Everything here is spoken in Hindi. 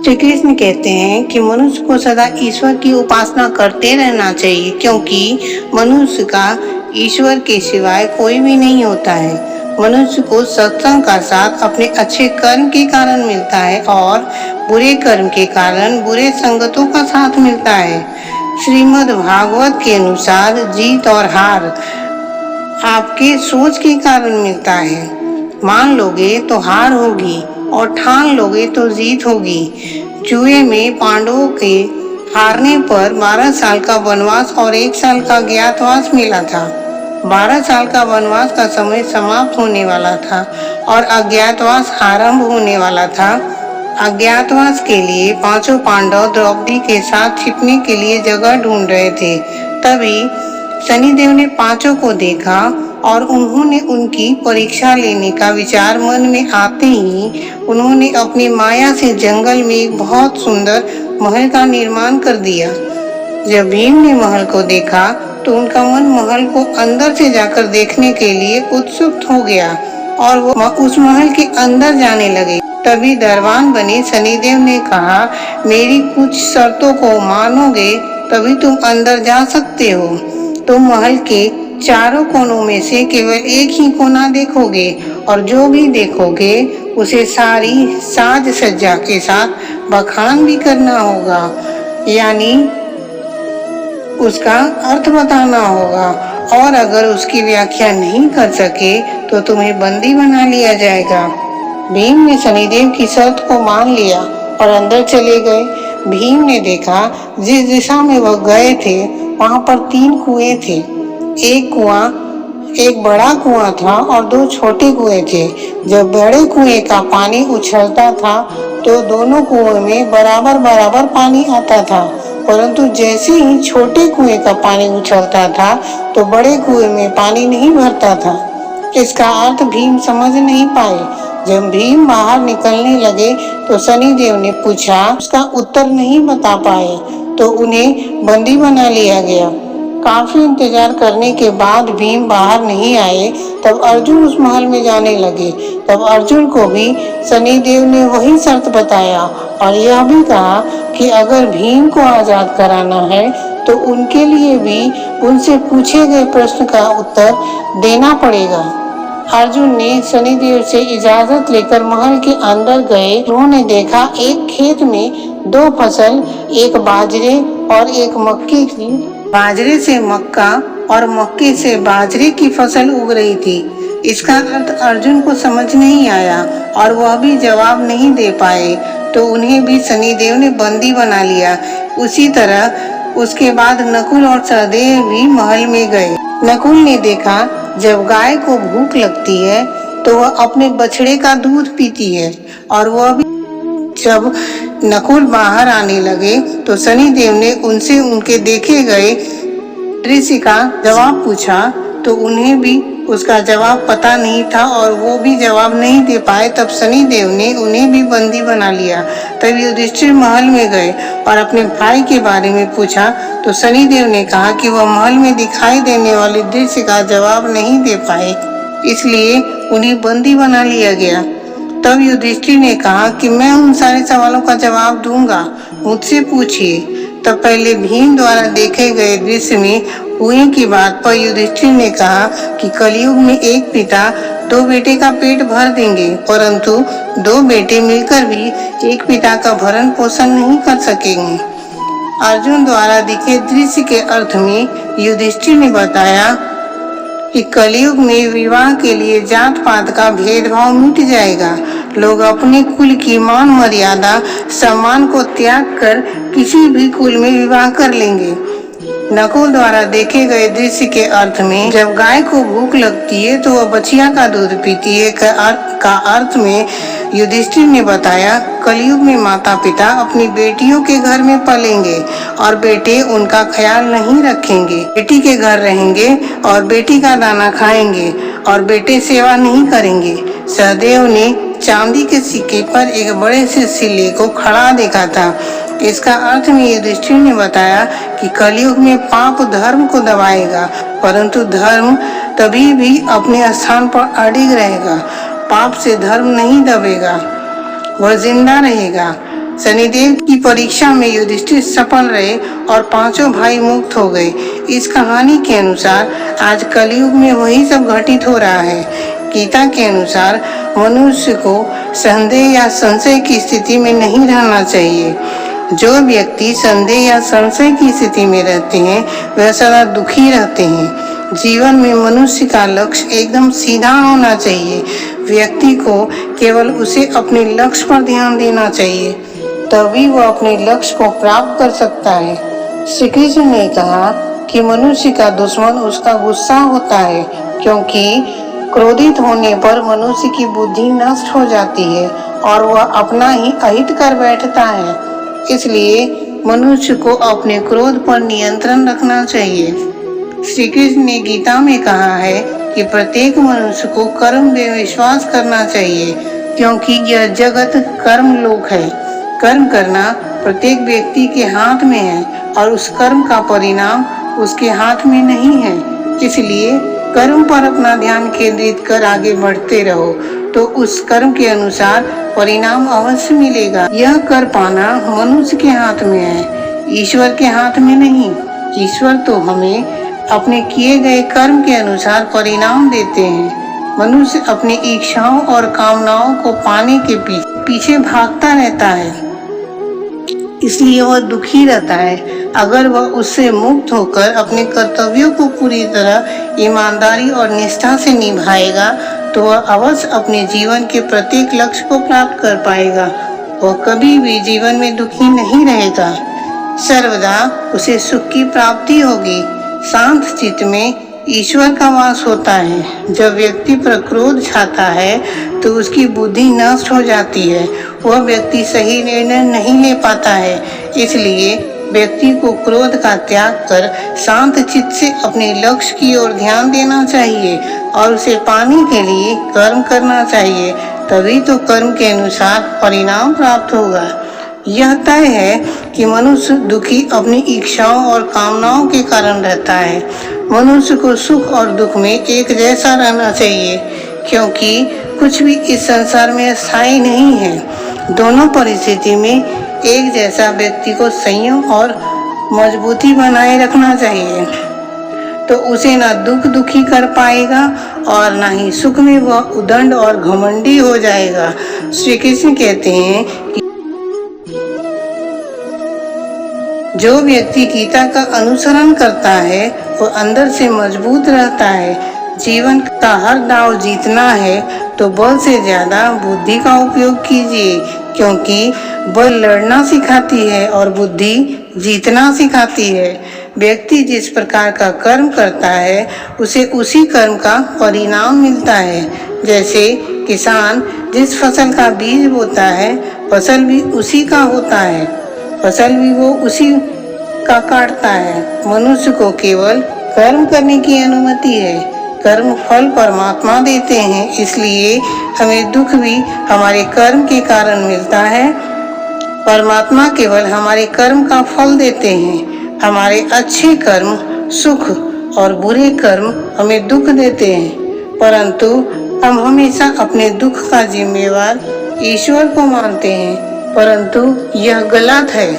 श्री कृष्ण कहते हैं कि मनुष्य को सदा ईश्वर की उपासना करते रहना चाहिए, क्योंकि मनुष्य का ईश्वर के सिवाय कोई भी नहीं होता है। मनुष्य को सत्संग का साथ अपने अच्छे कर्म के कारण मिलता है और बुरे कर्म के कारण बुरे संगतों का साथ मिलता है। श्रीमद् भागवत के अनुसार जीत और हार आपके सोच के कारण मिलता है। मान लोगे तो हार होगी और ठान लोगे तो जीत होगी। जुए में पांडवों के हारने पर 12 साल का वनवास और 1 साल का ज्ञातवास मिला था। 12 साल का वनवास का समय समाप्त होने वाला था और अज्ञातवास आरंभ होने वाला था। अज्ञातवास के लिए पांचों पांडव द्रौपदी के साथ छिपने के लिए जगह ढूंढ रहे थे। तभी शनिदेव ने पांचों को देखा और उन्होंने उनकी परीक्षा लेने का विचार मन में आते ही उन्होंने अपनी माया से जंगल में एक बहुत सुंदर महल का निर्माण कर दिया। जब भीम ने महल को देखा तो उनका मन महल को अंदर से जाकर देखने के लिए उत्सुक हो गया और वो उस महल के अंदर जाने लगे। तभी दरबान बने शनिदेव ने कहा, मेरी कुछ शर्तों को मानोगे तभी तुम अंदर जा सकते हो। तुम महल के चारों कोनों में से केवल एक ही कोना देखोगे और जो भी देखोगे उसे सारी साज सज्जा के साथ बखान भी करना होगा, यानी उसका अर्थ बताना होगा, और अगर उसकी व्याख्या नहीं कर सके तो तुम्हें बंदी बना लिया जाएगा। भीम ने शनिदेव की शर्त को मान लिया और अंदर चले गए। भीम ने देखा जिस दिशा में वह गए थे वहां पर 3 कुएं थे। एक बड़ा कुआं था और 2 छोटे कुएं थे। जब बड़े कुएं का पानी उछलता था तो दोनों कुएं में बराबर बराबर पानी आता था, परंतु जैसे ही छोटे कुएं का पानी उछलता था तो बड़े कुएं में पानी नहीं भरता था। इसका अर्थ भीम समझ नहीं पाए। जब भीम बाहर निकलने लगे तो शनिदेव ने पूछा, उसका उत्तर नहीं बता पाए तो उन्हें बंदी बना लिया गया। काफी इंतजार करने के बाद भीम बाहर नहीं आए। तब अर्जुन उस महल में जाने लगे। तब अर्जुन को भी शनिदेव ने वही शर्त बताया और यह भी कहा कि अगर भीम को आजाद कराना है तो उनके लिए भी उनसे पूछे गए प्रश्न का उत्तर देना पड़ेगा। अर्जुन ने शनिदेव से इजाजत लेकर महल के अंदर गए। उन्होंने देखा एक खेत में 2 फसल, एक बाजरे और एक मक्के की। बाजरे से मक्का और मक्के से बाजरे की फसल उग रही थी। इसका अर्थ अर्जुन को समझ नहीं आया और वह भी जवाब नहीं दे पाए, तो उन्हें भी शनिदेव ने बंदी बना लिया। उसी तरह उसके बाद नकुल और सहदेव भी महल में गए। नकुल ने देखा जब गाय को भूख लगती है तो वह अपने बछड़े का दूध पीती है, और वह भी जब नकुल बाहर आने लगे तो शनिदेव ने उनसे उनके देखे गए दृश्य का जवाब पूछा, तो उन्हें भी उसका जवाब पता नहीं था और वो भी जवाब नहीं दे पाए। तब शनिदेव ने उन्हें भी बंदी बना लिया। तब युधिष्ठिर महल में गए और अपने भाई के बारे में पूछा, तो शनिदेव ने कहा कि वह महल में दिखाई देने वाले दृश्य का जवाब नहीं दे पाए, इसलिए उन्हें बंदी बना लिया गया। तब युधिष्ठिर ने कहा कि मैं उन सारे सवालों का जवाब दूंगा, मुझसे पूछिए। तब पहले भीम द्वारा देखे गए दृश्य में हुए की बात पर युधिष्ठिर ने कहा कि कलयुग में एक पिता 2 बेटे का पेट भर देंगे, परंतु 2 बेटे मिलकर भी एक पिता का भरण पोषण नहीं कर सकेंगे। अर्जुन द्वारा दिखे दृश्य के अर्थ में युधिष्ठिर ने बताया कि कलयुग में विवाह के लिए जात पात का भेदभाव मिट जाएगा। लोग अपने कुल की मान मर्यादा सम्मान को त्याग कर किसी भी कुल में विवाह कर लेंगे। नकुल द्वारा देखे गए दृश्य के अर्थ में जब गाय को भूख लगती है तो वह बछिया का दूध पीती है का अर्थ में युधिष्ठिर ने बताया, कलयुग में माता पिता अपनी बेटियों के घर में पलेंगे और बेटे उनका ख्याल नहीं रखेंगे। बेटी के घर रहेंगे और बेटी का दाना खाएंगे और बेटे सेवा नहीं करेंगे। सहदेव ने चांदी के सिक्के पर एक बड़े से सिले को खड़ा देखा था। इसका अर्थ में युधिष्ठिर ने बताया कि कलयुग में पाप धर्म को दबाएगा, परंतु धर्म तभी भी अपने स्थान पर अडिग रहेगा। पाप से धर्म नहीं दबेगा, वह जिंदा रहेगा। शनिदेव की परीक्षा में युधिष्ठिर सफल रहे और पांचों भाई मुक्त हो गए। इस कहानी के अनुसार आज कलयुग में वही सब घटित हो रहा है। गीता के अनुसार मनुष्य को संदेह या संशय की स्थिति में नहीं रहना चाहिए। जो व्यक्ति संदेह या संशय की स्थिति में रहते हैं वह सदा दुखी रहते हैं। जीवन में मनुष्य का लक्ष्य एकदम सीधा होना चाहिए। व्यक्ति को केवल उसे अपने लक्ष्य पर ध्यान देना चाहिए, तभी वह अपने लक्ष्य को प्राप्त कर सकता है। श्री कृष्ण ने कहा कि मनुष्य का दुश्मन उसका गुस्सा होता है, क्योंकि क्रोधित होने पर मनुष्य की बुद्धि नष्ट हो जाती है और वह अपना ही अहित कर बैठता है। इसलिए मनुष्य को अपने क्रोध पर नियंत्रण रखना चाहिए। श्री कृष्ण ने गीता में कहा है कि प्रत्येक मनुष्य को कर्म में विश्वास करना चाहिए, क्योंकि यह जगत कर्म लोक है। कर्म करना प्रत्येक व्यक्ति के हाथ में है और उस कर्म का परिणाम उसके हाथ में नहीं है। इसलिए कर्म पर अपना ध्यान केंद्रित कर आगे बढ़ते रहो तो उस कर्म के अनुसार परिणाम अवश्य मिलेगा। यह कर पाना मनुष्य के हाथ में है, ईश्वर के हाथ में नहीं। ईश्वर तो हमें अपने किए गए कर्म के अनुसार परिणाम देते हैं। मनुष्य अपनी इच्छाओं और कामनाओं को पाने के पीछे भागता रहता है, इसलिए वह दुखी रहता है। अगर वह उससे मुक्त होकर अपने कर्तव्यों को पूरी तरह ईमानदारी और निष्ठा से निभाएगा तो वह अवश्य अपने जीवन के प्रत्येक लक्ष्य को प्राप्त कर पाएगा। वह कभी भी जीवन में दुखी नहीं रहेगा, सर्वदा उसे सुख की प्राप्ति होगी। शांत चित्त में ईश्वर का वास होता है। जब व्यक्ति पर क्रोध छाता है तो उसकी बुद्धि नष्ट हो जाती है, वह व्यक्ति सही निर्णय नहीं ले पाता है। इसलिए व्यक्ति को क्रोध का त्याग कर शांत चित्त से अपने लक्ष्य की ओर ध्यान देना चाहिए और उसे पाने के लिए कर्म करना चाहिए, तभी तो कर्म के अनुसार परिणाम प्राप्त होगा। यह तय है कि मनुष्य दुखी अपनी इच्छाओं और कामनाओं के कारण रहता है। मनुष्य को सुख और दुख में एक जैसा रहना चाहिए, क्योंकि कुछ भी इस संसार में स्थायी नहीं है। दोनों परिस्थिति में एक जैसा व्यक्ति को संयम और मजबूती बनाए रखना चाहिए, तो उसे ना दुख दुखी कर पाएगा और ना ही सुख में वह उदंड और घमंडी हो जाएगा। श्री कृष्ण कहते हैं कि जो व्यक्ति गीता का अनुसरण करता है वो अंदर से मजबूत रहता है। जीवन का हर दांव जीतना है तो बल से ज्यादा बुद्धि का उपयोग कीजिए, क्योंकि बल लड़ना सिखाती है और बुद्धि जीतना सिखाती है। व्यक्ति जिस प्रकार का कर्म करता है उसे उसी कर्म का परिणाम मिलता है। जैसे किसान जिस फसल का बीज बोता है फसल भी उसी का होता है, फसल भी वो उसी का काटता है। मनुष्य को केवल कर्म करने की अनुमति है, कर्म फल परमात्मा देते हैं। इसलिए हमें दुख भी हमारे कर्म के कारण मिलता है। परमात्मा केवल हमारे कर्म का फल देते हैं। हमारे अच्छे कर्म सुख और बुरे कर्म हमें दुख देते हैं, परंतु हम हमेशा अपने दुख का जिम्मेवार ईश्वर को मानते हैं, परंतु यह गलत है।